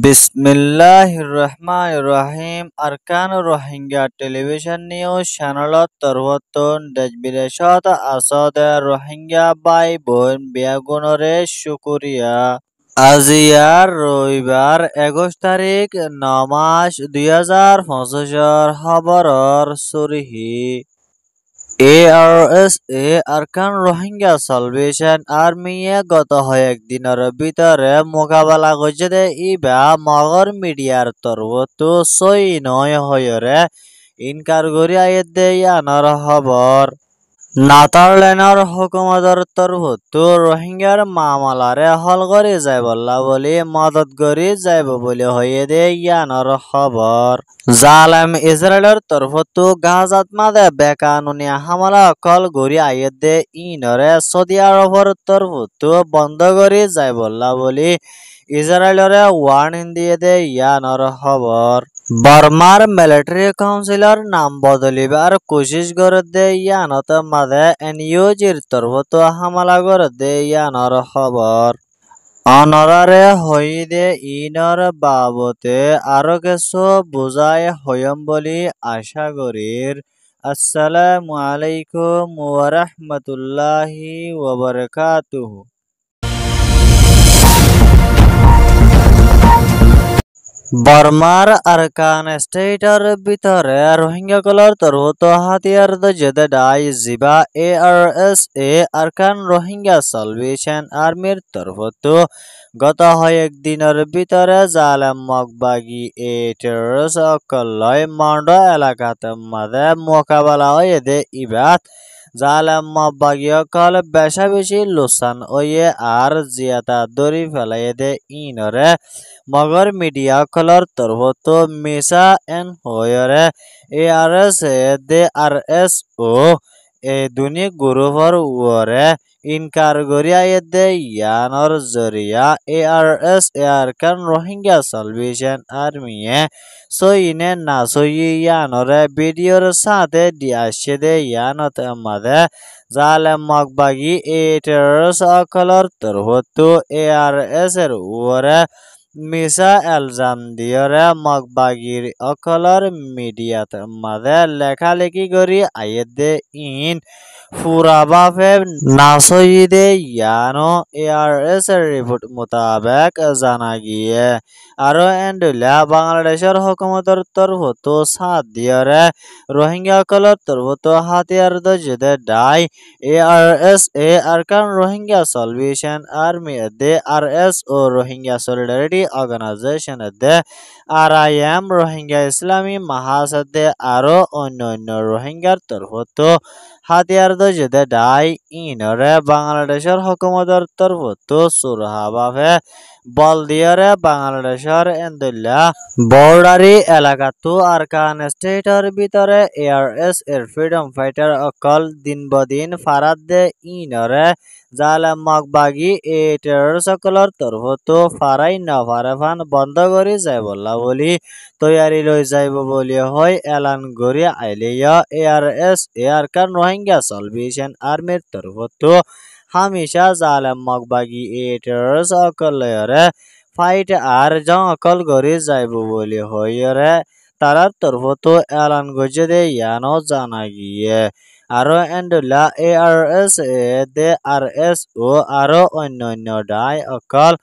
Bismillahirrahmanirrahim. Arkan Rohingya television news channelot torboton desh-bideshot asode Rohingya bai বোন বিয়াগুণরে শুকুরিয়া। আজি রবিবার ২১ তারিখ ৯ মাস ২০২৫ খবরর সুরিহি। ARSA আরকান রোহিঙ্গা সালভেশন আর্মিয়ে গত কয়েকদিনের ভিতরে মোকাবেলা করছে ইবা মগর মিডিয়ার তরফতো সই নয় হয়রে ইনকার করি আয়েদে ইয়ানোর খবর। নেদারল্যান্ডের হুকুমতের তরফতো রোহিঙ্গার মামলারে হল করে যাইব বলে মদত করে যাইব বলে হয়ে দে ইয়ানোর খবর। জালেম ইসরায়েলের তরফতো গাজাত মাদে বেকানুনি হামলা কল গড়ি আয়েদে ইনরে সৌদি আরবের তরফতো বন্ধ করে যাইব বলে ইসরায়েলরে ওয়ার্নিং দিয়ে দে ইয়ানোর খবর। বর্মার মিলিটারি কাউন্সিলর নাম বদলিবার কোশিশ করে দে ইয়ানত মাদে এনইউজির তরফতো হামলা করে দে ইয়ানোর খবর। অনরারে হইদে ইনর বাবতে আরো কিছু বুঝাই হইম বলি আশা করির। আসসালামু আলাইকুম ওয়া রাহমাতুল্লাহি ওয়া বারাকাতুহু। বর্মার আরকান স্টেটের ভিতরে রোহিঙ্গাগুলোর তরফতো হাতিয়ার দজেদে ডাই জিবা ARSA আরকান রোহিঙ্গা সালভেশন আর্মির তরফতো গত কয়েকদিনের ভিতরে জালেম মগবাগী টেররিস্ট অকল্লয় মন্ড এলাকাতে মাঝে মোকাবেলা হয়েদে ইবাত জালেম মগবাগী অকল বেশা বেশি লোসান ওয়ে আর জিয়াতা দরি ফেলাইদে ইনরে মগর মিডিয়া কলর তরফতো মিসা এন হয়রে ARSO এ দুনি গ্রুপর ওরে ইনকার গরিয়ায়েদে ইয়ানোর জরিয়া ARSA আরকান রোহিঙ্গা সালভেশন আর্মিয়ে সইনে না সই ইয়ানোরে ভিডিওর সাথে দিয়াছে দে ইয়ানত মাদে জালেম মগবাগী টেররিস্ট অকলর তরফতো ARS এর ওরে মিসা এলজাম দিয়রে মগবাগীর অকলর মিডিয়াত মাঝে লেখালেখি করি আয়েদে ইন ফুরাবাফে নাসইদে ইয়ানো ARS এর রিপোর্ট মোতাবেক জানা গিয়ে। আরো এন্ডুলা বাংলাদেশের হুকুমতের তরফতো সাথ দিয়রে রোহিঙ্গা অকলর তরফতো হাতিয়ার দজেদে ডাই ARSA Arkan Rohingya salvation army দে RSO রোহিঙ্গা সলিডারিটি অর্গানাইজেশন দে RIM রোহিঙ্গা ইসলামী মহাসদে আরো অন্যান্য রোহিঙ্গার তরফতো হাতিয়ার দজেদে ডাই ইনরে বাংলাদেশের হুকুমতের তরফতো সুরহাবাফে বল দিয়রে বাংলাদেশের এন্দুল্লা বর্ডারি এলাকাতো আরকান স্টেটের ভিতরে ARS এর ফ্রিডম ফাইটার অকল দিন বদিন ফারাদ দে ইনরে জালেম মগবাগী টেররিস্ট সকলর তরফতো ফারাই নফারেফান বন্ধ করে যাইব বলি তৈয়ারি লই যাইব বলি হয় এলান গড়ি আইলিয়া ARSA আরকান রোহিঙ্গা সালভেশন আর্মির তরফতো হামেশা জালেম মগবাগী টেররিস্ট অকলরে ফাইট আর জং অকল গড়ি যাইব বলি হইরে তারার তরফতো এলান গজে দে ইয়ানো জানা গিয়ে। আরো এন্ডুলা ARSA দে RSO আরো অন্যান্য ডাই অকল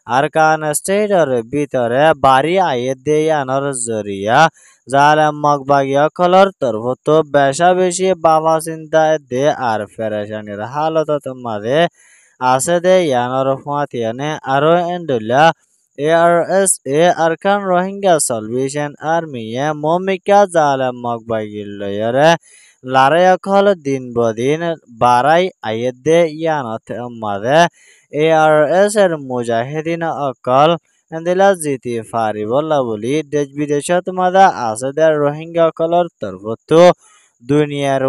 আরকান স্টেটের ভিতরে বাড়ি আয়েদে ইয়ানোর জরিয়া জালেম মগবাগী অকলর তরফতো বেশা বেশি বাবা চিন্তা দে আর ফেরেশানির হালতত মাঝে আছে দে ইয়ানোর ফাতিয়ানে। আরো এন্ডুলা ARSA আরকান রোহিঙ্গা সালভেশন আর্মিয়ে মমিকা জালেম মগবাগীর লয়রে লারে অকল দিন বদিন বাড়াই আয়েদে ইয়ানত মাঝে ARS এর মুজাহিদিন অকল এন্দিলা জিতি ফারিব বলি দেশ বিদেশত মাঝে আছে দে রোহিঙ্গা অকলর তরফতো দুনিয়ার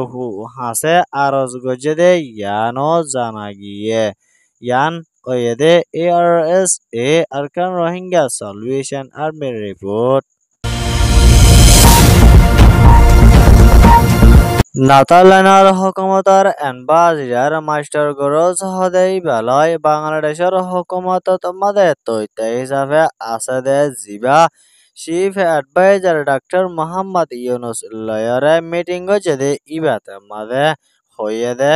হাসে আরজ গজে দে ইয়ানো জানা গিয়ে। ইয়ান ওয়েদে ARSA আরকান রোহিঙ্গা সালভেশন আর্মির রিপোর্ট। নাতালেনৰ হুকুমতৰ এম্বাছিডাৰ মাষ্টাৰ গৰজ সদায় বেলয় বাংলাদেশৰ হুকুমতত মাদে তথ্য হিচাপে আছে দে জিবা চিফ এডভাইজার ডাক্তার মোহাম্মদ ইউনুস লয়রে মিটিং যদি ইবাতে মাদে হয়ে দে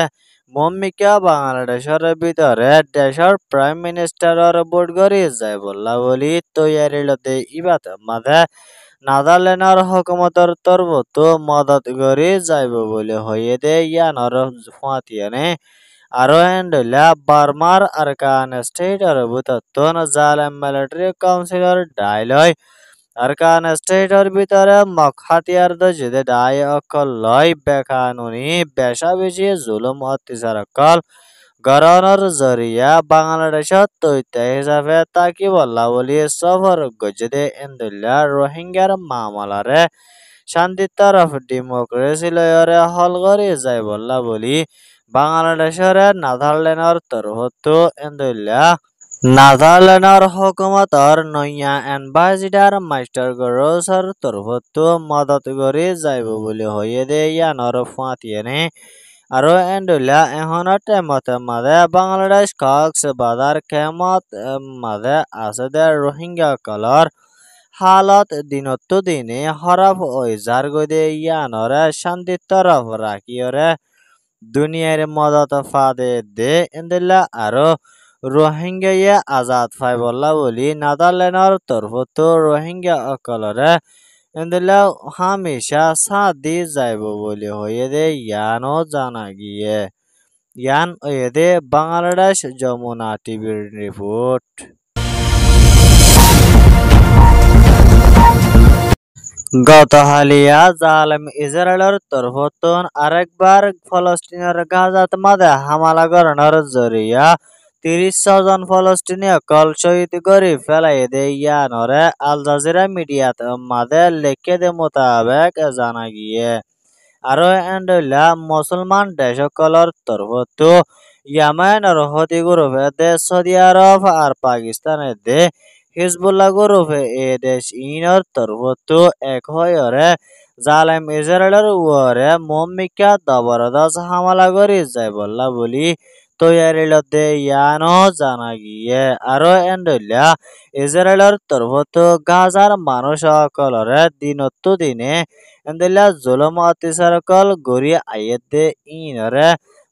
মম্মিকা বাংলাদেশের ভিতরে দেশের প্রাইম মিনিস্টারের বুট গড়ি যায় বললা বলি তৈয়ারিলতে ইবাতে মাদে নাদালেণ্ডৰ হুকুমতৰ তৰফতো মদত কৰি যাইব বুলি হয়ে দে ইয়ানৰ ফাটিয়ানে আৰু এণ্ডলা বাৰ্মাৰ আৰকান ষ্টেটৰ ভিতৰতোন জালেম মিলিটাৰী কাউন্সিলৰ ডাইলয় আরকান স্টেটর ভিতরে মখাতিয়ার যদি দায় অকল লয় বেকানুনি বেশা বেশি জুলুম অত্যাচার অকল গড়ানোর জরিয়া বাংলাদেশত তথ্য হিসাবে তাকি বল্লা বলি সফর গজদে ইন্দুল্লা রোহিঙ্গার মামলারে শান্তি তরফ ডেমোক্রেসি লয়রে হল করে যায় বল্লা বলি বাংলাদেশের নেদারল্যান্ডর তরফতো ইন্দুল্লা নাজালেণ্ডৰ হুকুমতৰ নয়া এম্বাছিডাৰ মাষ্টাৰ গৰছৰ তৰফতো মদত কৰি যাইব বুলি হয়ে দে ইয়ানৰ ফাটিয়েনে আৰু এণ্ডুলা এখনৰ টাইমতে মাদে বাংলাদেশ কক্স বাজাৰ কেমত মাদে আছে দে ৰোহিংগা কলৰ হালত দিনতো দিনে হৰফ ঐজাৰ গৈ দে ইয়ানৰে শান্তি তৰফ ৰাখিয়ৰে দুনিয়াৰ মদত ফাদে দে এণ্ডুলা আৰু রোহিঙ্গায়ে আজাদ ফাইবল্লা বলি নেদারল্যান্ডর তরফতো রোহিঙ্গা অকলরে এন্দলা হামেশা সাথ দি যাইব বলি হয়ে দে ইয়ানো জানা গিয়ে ইয়ান হয়ে দে বাংলাদেশ যমুনা টিভির রিপোর্ট। গত হালিয়া জালেম ইসরায়েলের তরফতন আরেকবার ফলস্তিনের গাজাত মাদে হামলা করানোর জরিয়া ৩০ জন ফলস্তিনীয় কল শহীদ করে ফেলাই দে ইয়ানরে আল জাজিরা মিডিয়াত মাদে লেখে দে মোতাবেক জানা গিয়ে আরো এন্ডলা মুসলমান দেশকলর তরফতো ইয়ামেনের হতি গ্রুপে দে সৌদি আরব আর পাকিস্তানের দে হিজবুল্লাহ গ্রুপে এ দেশ ইনর তরফতো এক হয়রে জালেম ইসরায়েলের উপরে মম্মিকা জবরদস্ত হামলা করে যায় বললা বলি তৈয়ারিলতে ইয়ানো জানা গিয়ে আরো এন্ডলা ইসরায়েলের তরফতো গাজার মানুষ সকলরে দিনতো দিনে এন্ডলা জুলুম অত্যাচার কল গড়ি আইয়েতে ইনরে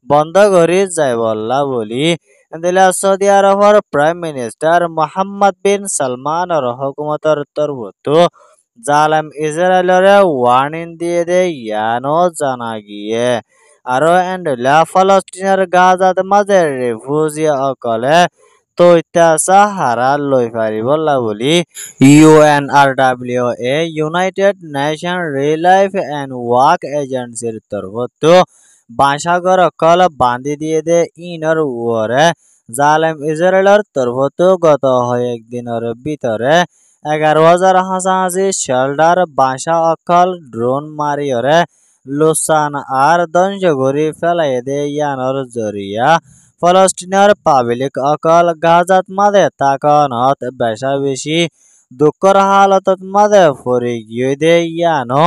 বন্ধ করে যায় বললা বলি এন্ডলা সৌদি আরবের প্রাইম মিনিস্টার মোহাম্মদ বিন সালমানের হুকুমতের তরফতো জালেম ইসরায়েলরে ওয়ার্নিং দিয়ে দে ইয়ানো জানা গিয়ে আরো এন্ডলা ফলস্তিনের গাজাত মাঝে রেফিউজি অকলে তৈতা সাহারা লই পারিবলা বলি UNRWA united nation relief and work এজেন্সির তরফতো বাসাগর অকল বান্ধি দিয়ে দে ইনর উপরে জালেম ইসরায়েলের তরফতো গত কয়েকদিনের ভিতরে 11,000 হাসাহাসি শেল্টার বাসা অকল ড্রোন মারিয়রে লুসান আর ধ্বংস করে ফেলাই দে ইয়ানোর জরিয়া ফলস্তিনের পাবলিক অকল গাজাত মাদে তাকানত বেশা বেশি দুঃখর হালতত মাদে পড়ে গিয়ে দে ইয়ানো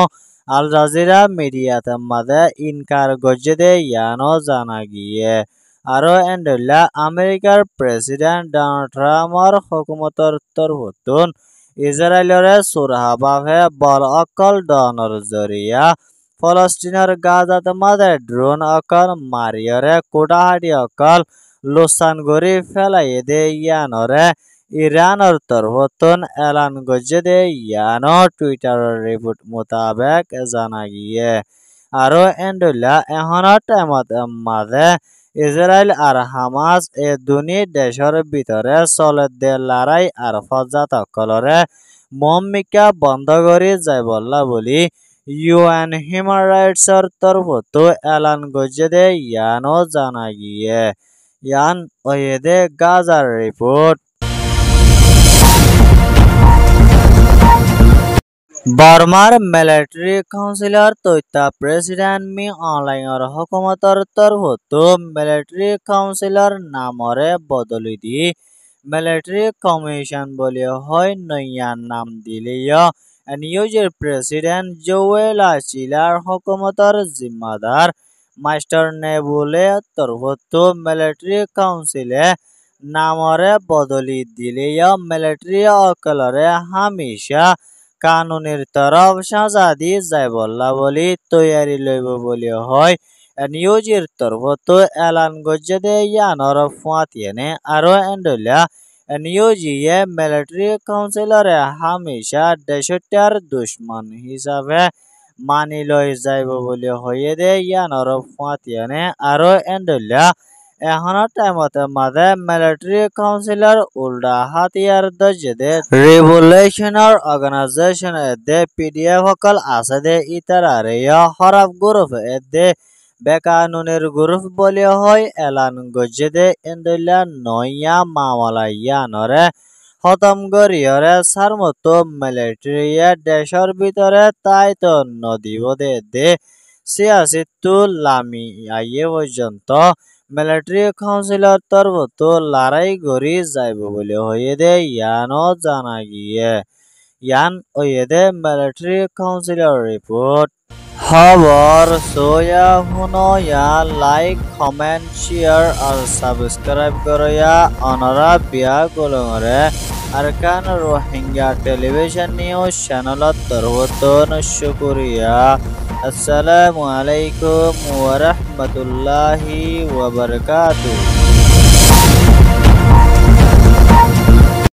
আল জাজিরা মিডিয়াত মাদে ইনকার গজে দে ইয়ানো জানা গিয়ে আরো এন্ডলা আমেরিকার প্রেসিডেন্ট ডোনাল্ড ট্রাম্পর হুকুমতর তরফতুন ইসরায়েলরে সুরহাবাহে বল অকল ডনর জরিয়া ফলস্তিনের গাজাত মাদে ড্রোন অকল মারিয়রে কোটাহাটি অকল লোসান গরি ফেলাই দে ইয়ানরে ইরানের তরফতুন এলান গজে দে ইয়ানো টুইটারের রিপোর্ট মোতাবেক জানা গিয়ে আরো এন্ডুলা এখনের টাইমত মাদে ইসরায়েল আর হামাস এ দুনি দেশের ভিতরে চলে দে লড়াই আর ফজাত অকলরে মম্মিকা বন্ধ করে যায় বললা বলি UN হিউম্যান রাইটসর তরফতো এলান গজে দে ইয়ানো জানা গিয়ে ইয়ান ওয়েদে গাজার রিপোর্ট। বার্মার মিলিটারি কাউন্সিলর তথা প্রেসিডেন্ট মি অনলাইনের হুকুমতর তরফতো মিলিটারি কাউন্সিলর নামরে বদলি দি মিলিটারি কমিশন বলে হয় নয়া নাম দিলেও নিউজের প্রেসিডেন্ট জোয়েল চিলার হকুমতর জিম্মাদার মাস্টার নেবুলে তরফতো মিলিটারি কাউন্সিলে নামরে বদলি দিলেও মিলিটারি অকলরে হামেশা কানুনের তরফ সাজা দি যাইবল্লা বলি তৈয়ারি লইব বলি হয় নিউজের তরফতো এলান গজ্জে ইয়ানর ফুয়াতিয়ানে আরো এন্ডলিয়া নিউজিয়ে মিলিটারি কাউন্সিলরে হামেশা দেশটার দুশ্মন হিসাবে মানি লই যাইব বলি হয়ে দে ইয়ানর ফুয়াতিয়ানে আরো এন্ডলিয়া এখনো টাইমতে মাঝে মিলিটারি কাউন্সিলর উল্টা হাতিয়ার দজে দে রিভলিউশনার অর্গানাইজেশন দে পিডিএফ সকল আছে দে ইতারারে হরফ গ্রুপ দে বেকানুনের গ্রুপ বলে হয় এলান গজে দে এন্ডলিয়া নয়া মামলা ইয়ানরে খতম করিয়রে সারমতো মিলিটারি দেশের ভিতরে তাই তো নদীব দে সিয়াসিতু লামি আইয়ে পর্যন্ত মিলিটারি কাউন্সিলর তরফতো লড়াই গড়ি যাইব বলে হয়ে দে ইয়ানো জানা গিয়ে ইয়ান ওয়ে দে মিলিটারি কাউন্সিলর রিপোর্ট খবর সোয়া হুনয়া লাইক কমেন্ট শেয়ার আর সাবস্ক্রাইব করয়া অনরা বিয়া গোলঙরে আরকান রোহিঙ্গা টেলিভিশন নিউজ চ্যানেলত তরফতো শুকরিয়া আসসালামু আলাইকুম ওয়া রাহমাতুল্লাহি ওয়া বারাকাতুহু।